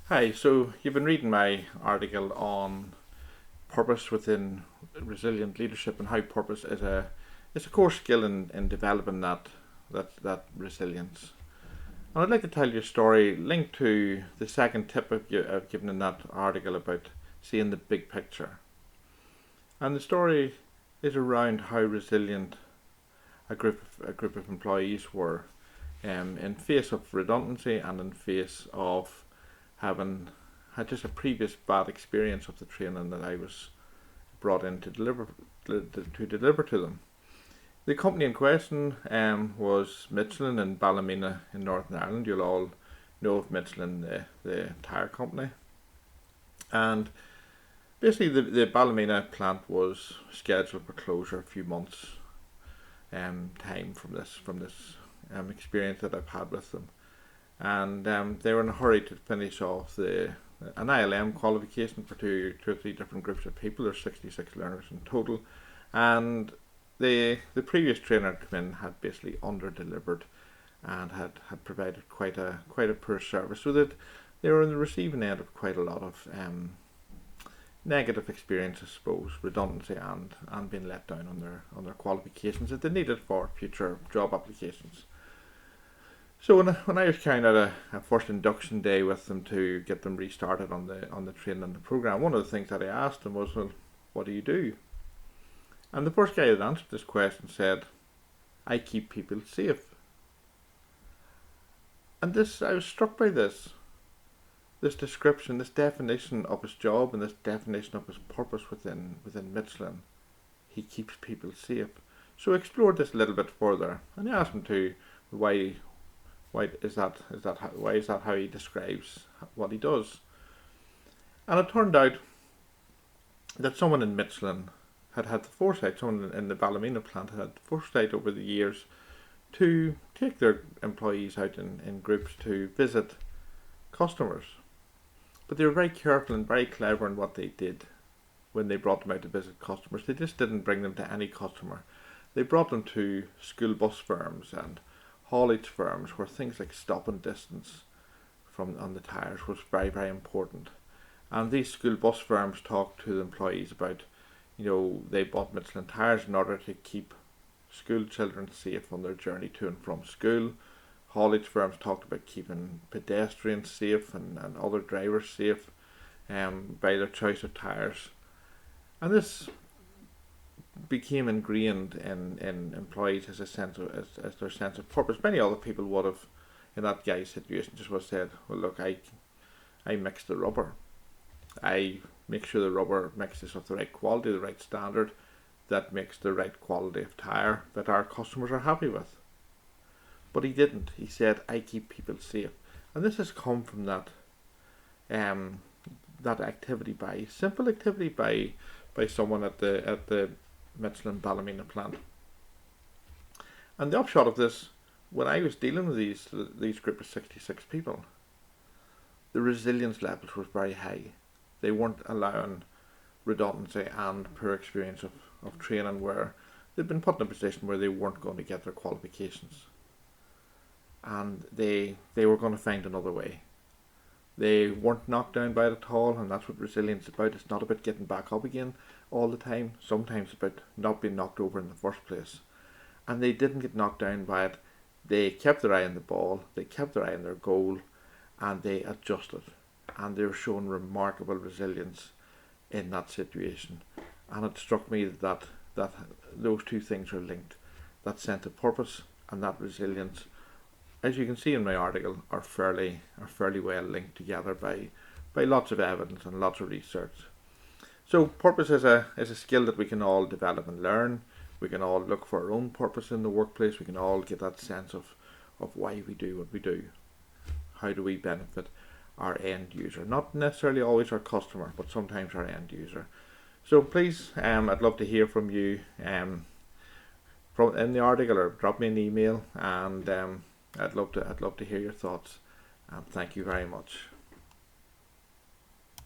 Hi, so you've been reading my article on purpose within resilient leadership and how purpose is a core skill in developing that resilience. And I'd like to tell you a story linked to the second tip I've given in that article about seeing the big picture. And the story is around how resilient a group of employees were in face of redundancy and in face of having had just a previous bad experience of the training that I was brought in to deliver to them. The company in question was Michelin in Ballymena in Northern Ireland. You'll all know of Michelin, the tyre company. And basically, the Ballymena plant was scheduled for closure a few months time from this experience that I've had with them. And they were in a hurry to finish off an ILM qualification for two or three different groups of people. There's 66 learners in total, and the previous trainer come in had basically under delivered and had provided quite a poor service, so that they were on the receiving end of quite a lot of negative experience, I suppose, redundancy and being let down on their qualifications that they needed for future job applications. So when I was carrying out a first induction day with them to get them restarted on the training and the program, one of the things that I asked them was, well, what do you do? And the first guy that answered this question said, I keep people safe. And I was struck by this description, this definition of his job and this definition of his purpose within Michelin. He keeps people safe. So I explored this a little bit further, and I asked him to why is that how he describes what he does. And it turned out that someone in Michelin had the foresight, someone in the Ballymena plant had the foresight over the years to take their employees out in groups to visit customers. But they were very careful and very clever in what they did when they brought them out to visit customers. They just didn't bring them to any customer. They brought them to school bus firms and haulage firms where things like stopping distance from on the tyres was very, very important. And these school bus firms talked to the employees about, they bought Michelin tyres in order to keep school children safe on their journey to and from school. Haulage firms talked about keeping pedestrians safe and other drivers safe by their choice of tyres. And this became ingrained in employees as their sense of purpose. Many other people would have, in that guy's situation, just would have said, well, look, I mix the rubber. I make sure the rubber mixes of the right quality, the right standard, that makes the right quality of tyre that our customers are happy with. But he didn't. He said, I keep people safe. And this has come from that activity, simple activity by someone at the Michelin Ballymena plant. And the upshot of this, when I was dealing with these group of 66 people, the resilience levels were very high. They weren't allowing redundancy and poor experience of training where they'd been put in a position where they weren't going to get their qualifications. And they were going to find another way. They weren't knocked down by it at all, and that's what resilience is about. It's not about getting back up again all the time. Sometimes it's about not being knocked over in the first place. And they didn't get knocked down by it. They kept their eye on the ball, they kept their eye on their goal, and they adjusted. And they were showing remarkable resilience in that situation. And it struck me that those two things are linked. That sense of purpose and that resilience, as you can see in my article, are fairly well linked together by lots of evidence and lots of research. So purpose is a skill that we can all develop and learn. We can all look for our own purpose in the workplace. We can all get that sense of why we do what we do. How do we benefit our end user? Not necessarily always our customer, but sometimes our end user. So please, I'd love to hear from you from in the article, or drop me an email, and I'd love to hear your thoughts. Thank you very much.